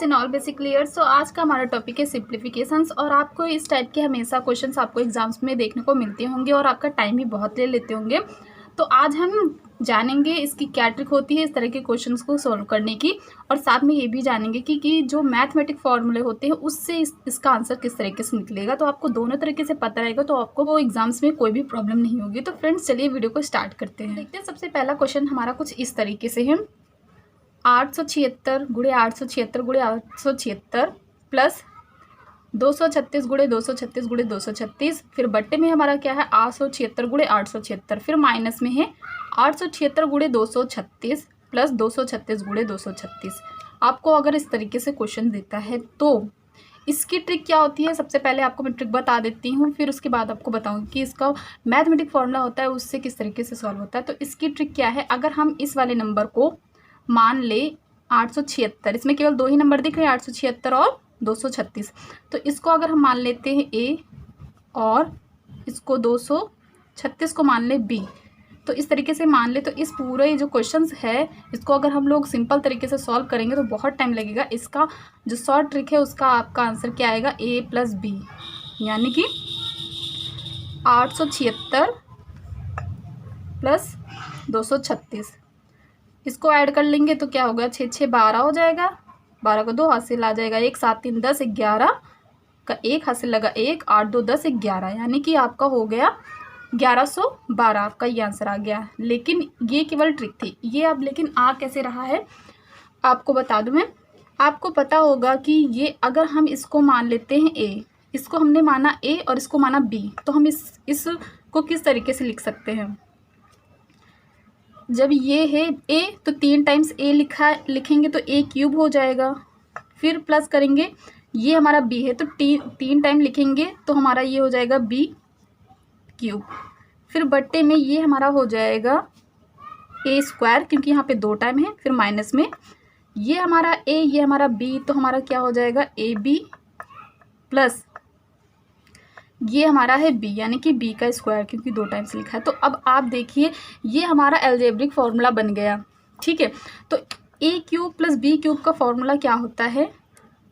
इन all basic clear. So आज का हमारा टॉपिक है सिंप्लीफिकेशंस। और आपको इस टाइप के हमेशा क्वेश्चंस आपको एग्जाम्स में देखने को मिलते होंगे और आपका टाइम भी बहुत ले लेते होंगे। तो आज हम जानेंगे इसकी क्या ट्रिक होती है इस तरह के क्वेश्चंस को सॉल्व करने की, और साथ में ये भी जानेंगे कि जो मैथमेटिक फॉर्मूले होते हैं उससे इसका आंसर किस तरीके से निकलेगा। तो आपको दोनों तरीके से पता रहेगा तो आपको वो एग्जाम्स में कोई भी प्रॉब्लम नहीं होगी। तो फ्रेंड्स चलिए वीडियो को स्टार्ट करते हैं। देखते हैं सबसे पहला क्वेश्चन हमारा कुछ इस तरीके से है। 876 गुणे 876 गुणे 876 प्लस 236 गुणे 236 गुणे 236, फिर बट्टे में हमारा क्या है 876 गुणे 876, फिर माइनस में है 876 गुणे 236 प्लस 236 गुणे 236। आपको अगर इस तरीके से क्वेश्चन देता है तो इसकी ट्रिक क्या होती है, सबसे पहले आपको मैं ट्रिक बता देती हूँ, फिर उसके बाद आपको बताऊँगी कि इसका मैथमेटिक फॉर्मूला होता है उससे किस तरीके से सॉल्व होता है। तो इसकी ट्रिक क्या है, अगर हम इस वाले नंबर को मान ले 876, इसमें केवल दो ही नंबर दिख रहे हैं 876 और 236, तो इसको अगर हम मान लेते हैं ए और इसको 236 को मान ले बी, तो इस तरीके से मान ले तो इस पूरे जो क्वेश्चंस है इसको अगर हम लोग सिंपल तरीके से सॉल्व करेंगे तो बहुत टाइम लगेगा। इसका जो शॉर्ट ट्रिक है उसका आपका आंसर क्या आएगा, ए प्लस बी, यानी कि 876 प्लस 236, इसको ऐड कर लेंगे तो क्या होगा, 6 6 12 हो जाएगा, 12 को 2 हासिल आ जाएगा, 1 7 3 10 11 का 1 हासिल लगा 1, 8 2 10 11, यानी कि आपका हो गया 1112। आपका ये आंसर आ गया। लेकिन ये केवल ट्रिक थी ये। अब लेकिन आ कैसे रहा है आपको बता दूं मैं। आपको पता होगा कि ये अगर हम इसको मान लेते हैं ए, इसको हमने माना ए और इसको माना बी, तो हम इसको किस तरीके से लिख सकते हैं। जब ये है a तो 3 टाइम्स a लिखेंगे तो a क्यूब हो जाएगा, फिर प्लस करेंगे ये हमारा b है तो 3 टाइम लिखेंगे तो हमारा ये हो जाएगा b क्यूब, फिर बट्टे में ये हमारा हो जाएगा a स्क्वायर क्योंकि यहाँ पे 2 टाइम है, फिर माइनस में ये हमारा a ये हमारा b, तो हमारा क्या हो जाएगा ab प्लस ये हमारा है b यानी कि b का स्क्वायर क्योंकि 2 टाइम्स लिखा है। तो अब आप देखिए ये हमारा अलजेब्रिक फॉर्मूला बन गया। ठीक है, तो a cube plus b cube का फॉर्मूला क्या होता है,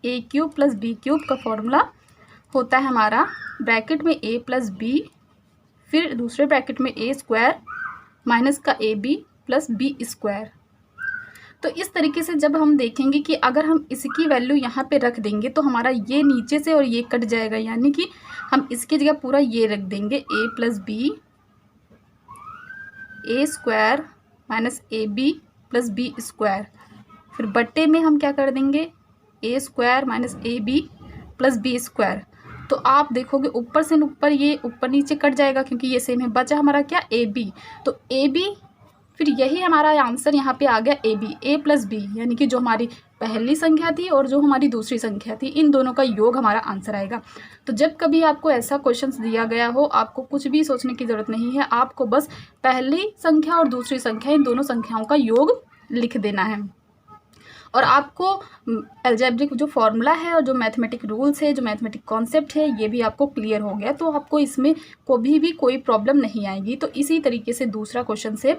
a cube plus b cube का फॉर्मूला होता है हमारा ब्रैकेट में a प्लस b, फिर दूसरे ब्रैकेट में a स्क्वायर माइनस का ab प्लस b स्क्वायर। तो इस तरीके से जब हम देखेंगे कि अगर हम इसकी वैल्यू यहाँ पे रख देंगे तो हमारा ये नीचे से और ये कट जाएगा, यानी कि हम इसकी जगह पूरा ये रख देंगे a plus B A square minus A B plus B square, फिर बट्टे में हम क्या कर देंगे a square minus A B plus B square. तो आप देखोगे ऊपर से ऊपर ये ऊपर नीचे कट जाएगा क्योंकि ये सेम है, बचा हमारा क्या ए बी, तो ए बी, फिर यही हमारा आंसर यहाँ पे आ गया A B, A plus B, यानी कि जो हमारी पहली संख्या थी और जो हमारी दूसरी संख्या थी इन दोनों का योग हमारा आंसर आएगा। तो जब कभी आपको ऐसा क्वेश्चंस दिया गया हो आपको कुछ भी सोचने की ज़रूरत नहीं है, आपको बस पहली संख्या और दूसरी संख्या इन दोनों संख्याओं का योग लिख देना है और आपको अलजेब्रिक जो फॉर्मूला है और जो मैथमेटिक रूल्स है, जो मैथमेटिक कॉन्सेप्ट है, ये भी आपको क्लियर हो गया, तो आपको इसमें कभी भी कोई प्रॉब्लम नहीं आएगी। तो इसी तरीके से दूसरा क्वेश्चन से,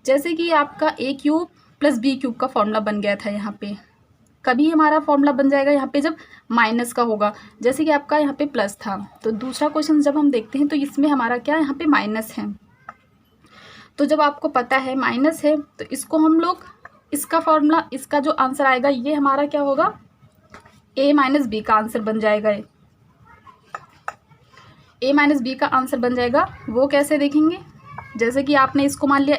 जैसे कि आपका a cube plus B cube का फॉर्मूला बन गया था, यहाँ पे कभी हमारा फॉर्मूला बन जाएगा यहाँ पे जब माइनस का होगा, जैसे कि आपका यहाँ पे प्लस था। तो दूसरा क्वेश्चन जब हम देखते हैं तो इसमें हमारा क्या यहाँ पे माइनस है, तो जब आपको पता है माइनस है तो इसको हम लोग इसका फॉर्मूला, इसका जो आंसर आएगा ये हमारा क्या होगा, a माइनस बी का आंसर बन जाएगा। a माइनस बी का आंसर बन जाएगा, वो कैसे देखेंगे, जैसे कि आपने इसको मान लिया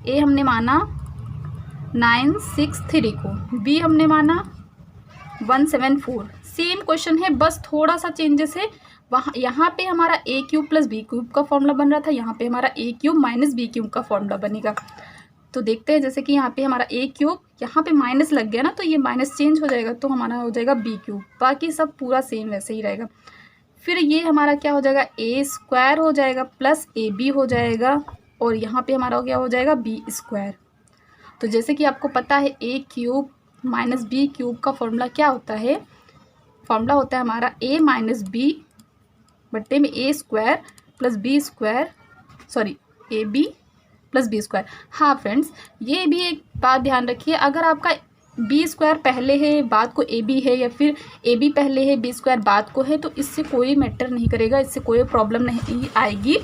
a हमने माना 963 को, b हमने माना 174, सेम क्वेश्चन है बस थोड़ा सा चेंजेस है। वहाँ यहाँ पे हमारा a cube plus B cube का फॉर्मूला बन रहा था, यहाँ पे हमारा a cube minus B cube का फॉर्मूला बनेगा। तो देखते हैं, जैसे कि यहाँ पे हमारा a क्यूब, यहाँ पे माइनस लग गया ना तो ये माइनस चेंज हो जाएगा तो हमारा हो जाएगा b क्यूब, बाकी सब पूरा सेम वैसे ही रहेगा। फिर ये हमारा क्या हो जाएगा, a स्क्वायर हो जाएगा प्लस ए बी हो जाएगा, और यहाँ पे हमारा क्या हो जाएगा b स्क्वायर। तो जैसे कि आपको पता है a cube minus B cube का फॉर्मूला क्या होता है, फॉर्मूला होता है हमारा a माइनस बी बट्टे में a square plus B square, sorry A B plus B square. हाँ फ्रेंड्स, ये भी एक बात ध्यान रखिए, अगर आपका बी स्क्वायर पहले है बाद को ए बी है, या फिर ए बी पहले है बी स्क्वायर बाद को है, तो इससे कोई मैटर नहीं करेगा, इससे कोई प्रॉब्लम नहीं आएगी,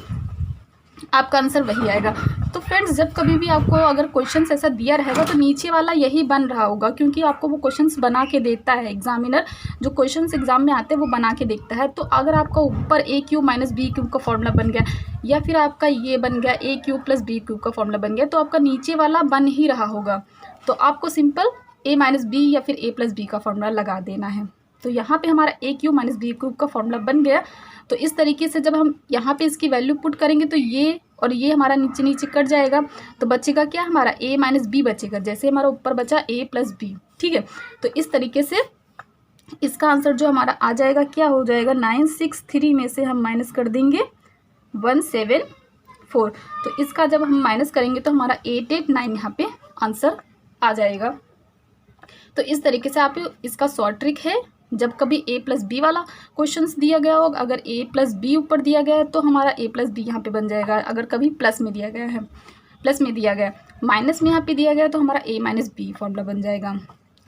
आपका आंसर वही आएगा। तो फ्रेंड्स, जब कभी भी आपको अगर क्वेश्चंस ऐसा दिया रहेगा तो नीचे वाला यही बन रहा होगा, क्योंकि आपको वो क्वेश्चंस बना के देता है एग्जामिनर, जो क्वेश्चंस एग्जाम में आते हैं वो बना के देखता है। तो अगर आपका ऊपर ए क्यूब माइनस बी क्यूब का फॉर्मूला बन गया, या फिर आपका ये बन गया ए क्यूब प्लस बी क्यूब का फॉर्मूला बन गया, तो आपका नीचे वाला बन ही रहा होगा। तो आपको सिंपल ए माइनस बी या फिर ए प्लस बी का फॉर्मूला लगा देना है। तो यहाँ पे हमारा ए क्यूब माइनस बी क्यूब का फॉर्मूला बन गया। तो इस तरीके से जब हम यहाँ पे इसकी वैल्यू पुट करेंगे तो ये और ये हमारा नीचे नीचे कट जाएगा, तो बचेगा क्या, हमारा a माइनस बी बचेगा, जैसे हमारा ऊपर बचा a प्लस बी। ठीक है, तो इस तरीके से इसका आंसर जो हमारा आ जाएगा क्या हो जाएगा, 963 में से हम माइनस कर देंगे 174। तो इसका जब हम माइनस करेंगे तो हमारा 889 यहाँ पे आंसर आ जाएगा। तो इस तरीके से आप इसका शॉर्ट ट्रिक है, जब कभी a प्लस बी वाला क्वेश्चंस दिया गया हो, अगर a प्लस बी ऊपर दिया गया है तो हमारा a प्लस बी यहाँ पे बन जाएगा। अगर कभी प्लस में दिया गया है, प्लस में दिया गया, माइनस में यहाँ पे दिया गया तो हमारा a माइनस बी फॉर्मूला बन जाएगा।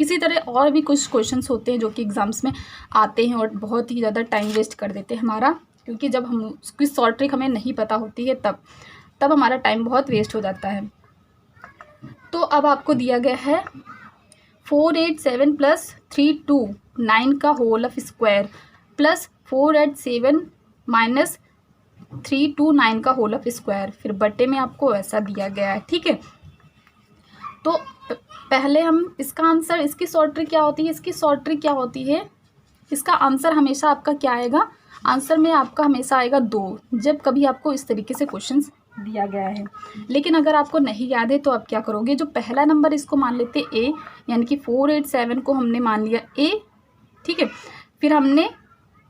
इसी तरह और भी कुछ क्वेश्चंस होते हैं जो कि एग्जाम्स में आते हैं और बहुत ही ज़्यादा टाइम वेस्ट कर देते हैं हमारा, क्योंकि जब हम उसकी शॉर्ट ट्रिक हमें नहीं पता होती है तब हमारा टाइम बहुत वेस्ट हो जाता है। तो अब आपको दिया गया है 487 प्लस 329 का whole of square plus 487 minus 329 का होल ऑफ स्क्वायर, फिर बटे में आपको ऐसा दिया गया है। ठीक है, तो पहले हम इसका आंसर, इसकी शॉर्ट ट्रिक क्या होती है, इसकी शॉर्ट ट्रिक क्या होती है, इसका आंसर हमेशा आपका क्या आएगा, आंसर में आपका हमेशा आएगा 2, जब कभी आपको इस तरीके से क्वेश्चंस दिया गया है। लेकिन अगर आपको नहीं याद है तो आप क्या करोगे, जो पहला नंबर इसको मान लेते ए, यानी कि 487 को हमने मान लिया ए। ठीक है, फिर हमने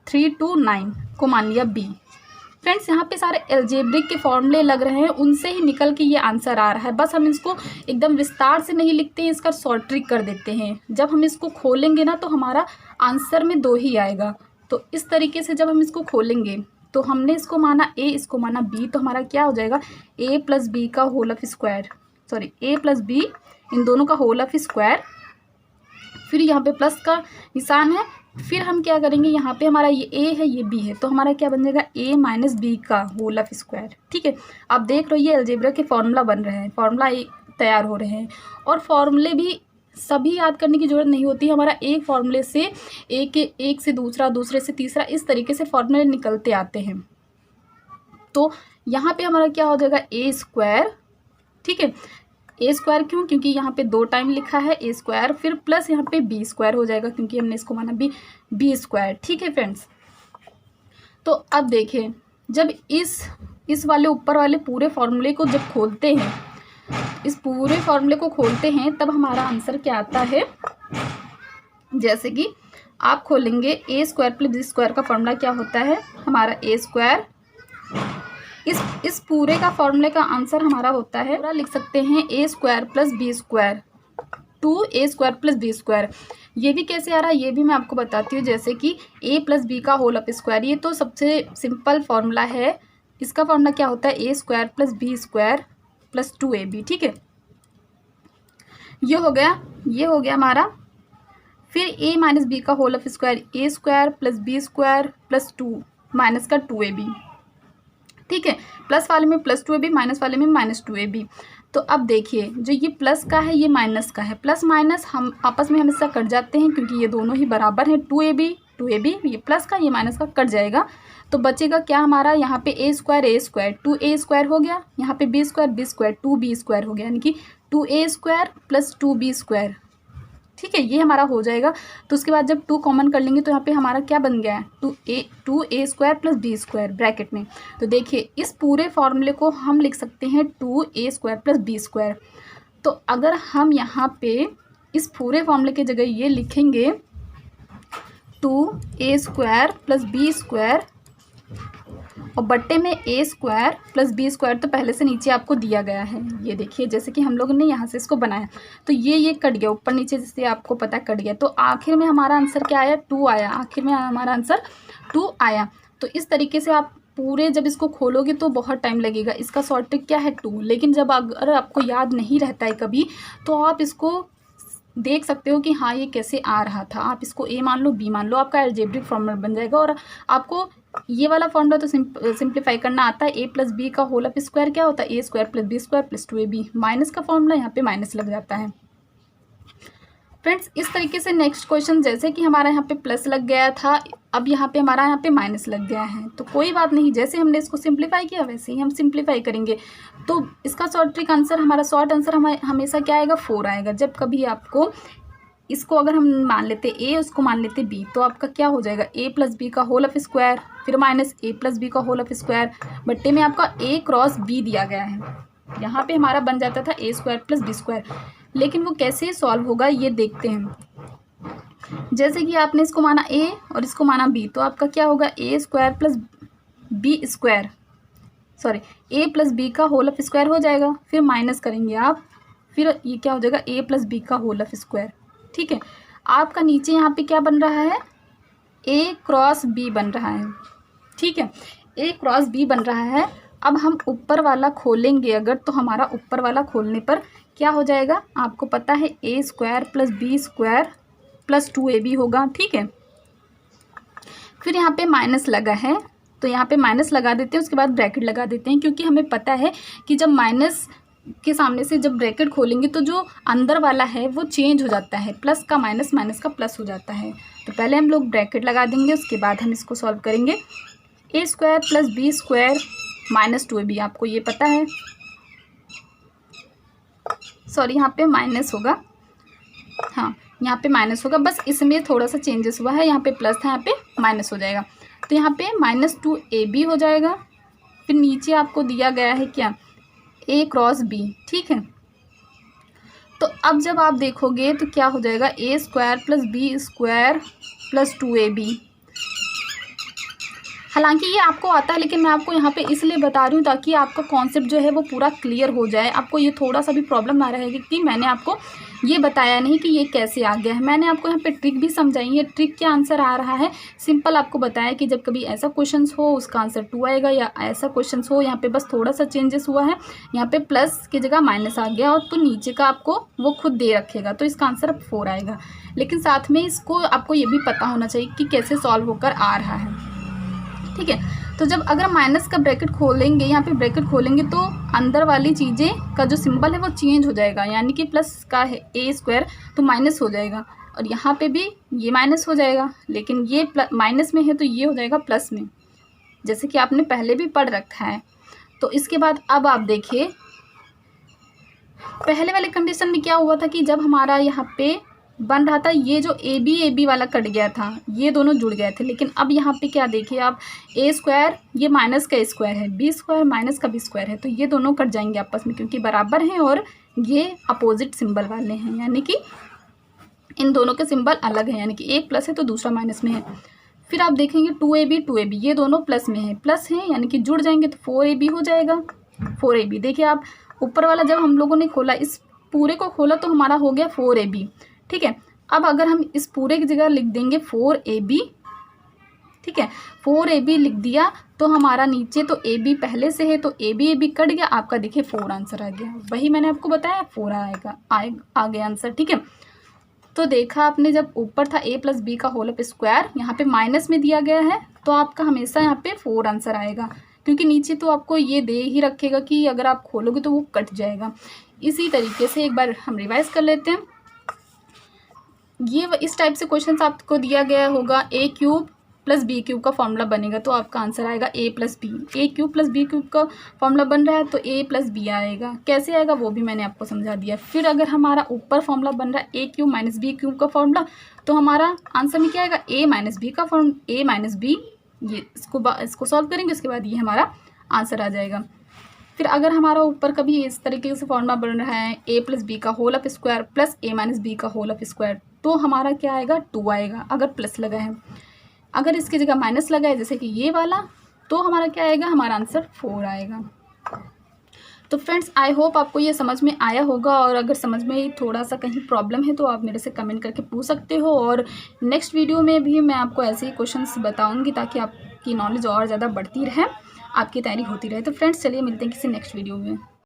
329 को मान लिया बी। फ्रेंड्स, यहाँ पे सारे एल्जेब्रिक के फॉर्मूले लग रहे हैं, उनसे ही निकल के ये आंसर आ रहा है। बस हम इसको एकदम विस्तार से नहीं लिखते हैं, इसका शॉर्ट ट्रिक कर देते हैं। जब हम इसको खोलेंगे ना तो हमारा आंसर में 2 ही आएगा। तो इस तरीके से जब हम इसको खोलेंगे तो हमने इसको माना ए, इसको माना बी, तो हमारा क्या हो जाएगा, ए प्लस बी का whole of square, sorry A plus B, इन दोनों का होल ऑफ स्क्वायर, फिर यहाँ पे प्लस का निशान है, फिर हम क्या करेंगे, यहाँ पे हमारा ये ए है ये बी है, तो हमारा क्या बन जाएगा, ए माइनस बी का होल ऑफ स्क्वायर। ठीक है, आप देख रहे हो ये अलजेब्रा के फॉर्मूला बन रहे हैं, फॉर्मूला तैयार हो रहे हैं, और फॉर्मूले भी सभी याद करने की ज़रूरत नहीं होती है। हमारा एक फॉर्मूले से एक से दूसरा, दूसरे से तीसरा, इस तरीके से फॉर्मूले निकलते आते हैं। तो यहाँ पे हमारा क्या हो जाएगा, ए स्क्वायर। ठीक है, ए स्क्वायर क्यों, क्योंकि यहाँ पे 2 टाइम लिखा है ए स्क्वायर, फिर प्लस यहाँ पे बी स्क्वायर हो जाएगा, क्योंकि हमने इसको माना बी स्क्वायर। ठीक है फ्रेंड्स, तो अब देखें, जब इस वाले ऊपर वाले पूरे फॉर्मूले को जब खोलते हैं, इस पूरे फॉर्मूले को खोलते हैं, तब हमारा आंसर क्या आता है, जैसे कि आप खोलेंगे ए स्क्वायर प्लस बी स्क्वायर का फॉर्मूला क्या होता है, हमारा ए स्क्वायर, इस पूरे का फॉर्मूले का आंसर हमारा होता है, पूरा लिख सकते हैं A square plus B square 2a square plus B square. ये भी कैसे आ रहा है ये भी मैं आपको बताती हूँ, जैसे कि a प्लस बी का होल ऑफ स्क्वायर, ये तो सबसे सिंपल फॉर्मूला है। इसका फॉर्मूला क्या होता है, A square plus B square plus 2ab। ठीक है, ये हो गया हमारा। फिर a माइनस बी का whole of square, A square plus B square plus 2 minus का 2ab। ठीक है, प्लस वाले में प्लस 2ab, माइनस वाले में माइनस 2ab। तो अब देखिए, जो ये प्लस का है ये माइनस का है, प्लस माइनस हम आपस में हमेशा कट जाते हैं, क्योंकि ये दोनों ही बराबर हैं। 2ab ये प्लस का ये माइनस का कट जाएगा, तो बचेगा क्या हमारा, यहाँ पे a स्क्वायर 2a स्क्वायर हो गया, यहाँ पे b स्क्वायर 2b स्क्वायर हो गया, यानी कि 2a square plus 2b square. ठीक है, ये हमारा हो जाएगा। तो उसके बाद जब 2 कॉमन कर लेंगे तो यहाँ पे हमारा क्या बन गया है, 2a square plus B square bracket में। तो देखिए, इस पूरे फॉर्मूले को हम लिख सकते हैं 2a square plus B square. तो अगर हम यहाँ पे इस पूरे फॉर्मूले की जगह ये लिखेंगे 2a square plus B square और बट्टे में a square plus B square, तो पहले से नीचे आपको दिया गया है। ये देखिए, जैसे कि हम लोगों ने यहाँ से इसको बनाया, तो ये कट गया ऊपर नीचे, जैसे आपको पता कट गया। तो आखिर में हमारा आंसर क्या आया, 2 आया। आखिर में हमारा आंसर 2 आया। तो इस तरीके से आप पूरे जब इसको खोलोगे तो बहुत टाइम लगेगा। इसका शॉर्ट ट्रिक क्या है 2, लेकिन जब अगर आपको याद नहीं रहता है कभी, तो आप इसको देख सकते हो कि हाँ ये कैसे आ रहा था। आप इसको ए मान लो, बी मान लो, आपका अलजेब्रिक फॉर्मूला बन जाएगा। और आपको ये वाला फॉर्मूला तो सिंप्लीफाई करना आता है। ए प्लस बी का होल ऑफ स्क्वायर क्या होता है, A square plus B square plus 2ab। Minus का फॉर्मूला यहाँ पे माइनस लग जाता है। फ्रेंड्स इस तरीके से नेक्स्ट क्वेश्चन, जैसे कि हमारा यहाँ पे प्लस लग गया था, अब यहाँ पे हमारा यहाँ पे माइनस लग गया है, तो कोई बात नहीं, जैसे हमने इसको सिंप्लीफाई किया वैसे ही हम सिंप्लीफाई करेंगे। तो इसका शॉर्ट ट्रिक आंसर, हमारा शॉर्ट आंसर हमेशा क्या आएगा, 4 आएगा। जब कभी आपको इसको अगर हम मान लेते ए, उसको मान लेते बी, तो आपका क्या हो जाएगा, ए प्लस बी का होल ऑफ स्क्वायर, फिर माइनस ए प्लस बी का होल ऑफ स्क्वायर, बट्टे में आपका ए क्रॉस बी दिया गया है। यहाँ पे हमारा बन जाता था ए स्क्वायर प्लस बी स्क्वायर। लेकिन वो कैसे सॉल्व होगा ये देखते हैं। जैसे कि आपने इसको माना ए और इसको माना बी, तो आपका क्या होगा, A square plus B square, sorry A plus B का होल ऑफ स्क्वायर हो जाएगा। फिर माइनस करेंगे आप, फिर ये क्या हो जाएगा, ए प्लस बी का होल ऑफ स्क्वायर। ठीक है, आपका नीचे यहाँ पे क्या बन रहा है, ए क्रॉस बी बन रहा है। ठीक है, ए क्रॉस बी बन रहा है। अब हम ऊपर वाला खोलेंगे अगर, तो हमारा ऊपर वाला खोलने पर क्या हो जाएगा, आपको पता है A square plus B square plus 2ab होगा। ठीक है, फिर यहाँ पे माइनस लगा है, तो यहाँ पे माइनस लगा देते हैं, उसके बाद ब्रैकेट लगा देते हैं, क्योंकि हमें पता है कि जब माइनस के सामने से जब ब्रैकेट खोलेंगे तो जो अंदर वाला है वो चेंज हो जाता है, प्लस का माइनस, माइनस का प्लस हो जाता है। तो पहले हम लोग ब्रैकेट लगा देंगे, उसके बाद हम इसको सॉल्व करेंगे। A square plus B square minus 2ab, आपको ये पता है, सॉरी यहाँ पे माइनस होगा, हाँ यहाँ पे माइनस होगा, बस इसमें थोड़ा सा चेंजेस हुआ है, यहाँ पे प्लस था, यहाँ पे माइनस हो जाएगा। तो यहाँ पे माइनस 2ab हो जाएगा। फिर नीचे आपको दिया गया है क्या, ए क्रॉस बी। ठीक है, तो अब जब आप देखोगे तो क्या हो जाएगा, A square plus B square plus 2ab। हालांकि ये आपको आता है, लेकिन मैं आपको यहाँ पे इसलिए बता रही हूँ ताकि आपका कॉन्सेप्ट जो है वो पूरा क्लियर हो जाए, आपको ये थोड़ा सा भी प्रॉब्लम ना रहेगी कि मैंने आपको ये बताया नहीं कि ये कैसे आ गया है। मैंने आपको यहाँ पे ट्रिक भी समझाई है, ट्रिक के आंसर आ रहा है। सिंपल आपको बताया कि जब कभी ऐसा क्वेश्चन हो उसका आंसर 2 आएगा, या ऐसा क्वेश्चन हो यहाँ पे बस थोड़ा सा चेंजेस हुआ है, यहाँ पे प्लस की जगह माइनस आ गया, और तो नीचे का आपको वो खुद दे रखेगा, तो इसका आंसर अब 4 आएगा। लेकिन साथ में इसको आपको ये भी पता होना चाहिए कि कैसे सॉल्व होकर आ रहा है। ठीक है, तो जब अगर माइनस का ब्रैकेट खोलेंगे, यहाँ पे ब्रैकेट खोलेंगे, तो अंदर वाली चीज़ें का जो सिंबल है वो चेंज हो जाएगा, यानी कि प्लस का है ए स्क्वायर तो माइनस हो जाएगा, और यहाँ पे भी ये माइनस हो जाएगा, लेकिन ये माइनस में है तो ये हो जाएगा प्लस में, जैसे कि आपने पहले भी पढ़ रखा है। तो इसके बाद अब आप देखिए, पहले वाले कंडीशन में क्या हुआ था कि जब हमारा यहाँ पे बन रहा था, ये जो ए बी वाला कट गया था, ये दोनों जुड़ गए थे। लेकिन अब यहाँ पे क्या देखिए आप, ए स्क्वायर ये माइनस का स्क्वायर है, बी स्क्वायर माइनस का बी स्क्वायर है, तो ये दोनों कट जाएंगे आपस में, क्योंकि बराबर हैं और ये अपोजिट सिंबल वाले हैं, यानी कि इन दोनों के सिंबल अलग हैं, यानी कि एक प्लस है तो दूसरा माइनस में है। फिर आप देखेंगे 2ab ये दोनों प्लस में है, प्लस हैं यानी कि जुड़ जाएंगे, तो 4ab हो जाएगा। 4ab देखिए आप, ऊपर वाला जब हम लोगों ने खोला, इस पूरे को खोला तो हमारा हो गया 4ab। ठीक है, अब अगर हम इस पूरे की जगह लिख देंगे 4ab, ठीक है 4ab लिख दिया, तो हमारा नीचे तो ab पहले से है, तो ab कट गया, आपका देखिए 4 आंसर आ गया। वही मैंने आपको बताया 4 आएगा, आ गया आंसर। ठीक है, तो देखा आपने, जब ऊपर था a प्लस बी का होल ऑफ स्क्वायर, यहाँ पे माइनस में दिया गया है, तो आपका हमेशा यहाँ पे 4 आंसर आएगा, क्योंकि नीचे तो आपको ये दे ही रखेगा कि अगर आप खोलोगे तो वो कट जाएगा। इसी तरीके से एक बार हम रिवाइज कर लेते हैं। ये इस टाइप से क्वेश्चन आपको दिया गया होगा, ए क्यूब प्लस बी क्यूब का फॉर्मूला बनेगा, तो आपका आंसर आएगा ए प्लस बी। ए क्यूब प्लस बी क्यूब का फॉर्मूला बन रहा है तो ए प्लस बी आएगा। कैसे आएगा वो भी मैंने आपको समझा दिया। फिर अगर हमारा ऊपर फॉर्मूला बन रहा है ए क्यूब माइनस बी क्यूब का फॉर्मूला, तो हमारा आंसर में क्या आएगा, ए माइनस बी का ए माइनस बी, ये इसको सॉल्व करेंगे, उसके बाद ये हमारा आंसर आ जाएगा। फिर अगर हमारा ऊपर कभी इस तरीके से फॉर्मूला बन रहा है, ए प्लस बी का whole of square plus A minus B का होल ऑफ स्क्वायर, तो हमारा क्या आएगा 2 आएगा अगर प्लस लगा है। अगर इसकी जगह माइनस लगा है जैसे कि ये वाला, तो हमारा क्या आएगा, हमारा आंसर 4 आएगा। तो फ्रेंड्स आई होप आपको ये समझ में आया होगा, और अगर समझ में थोड़ा सा कहीं प्रॉब्लम है तो आप मेरे से कमेंट करके पूछ सकते हो, और नेक्स्ट वीडियो में भी मैं आपको ऐसे ही क्वेश्चंस बताऊंगी ताकि आपकी नॉलेज और ज़्यादा बढ़ती रहे, आपकी तैयारी होती रहे। तो फ्रेंड्स चलिए मिलते हैं किसी नेक्स्ट वीडियो में।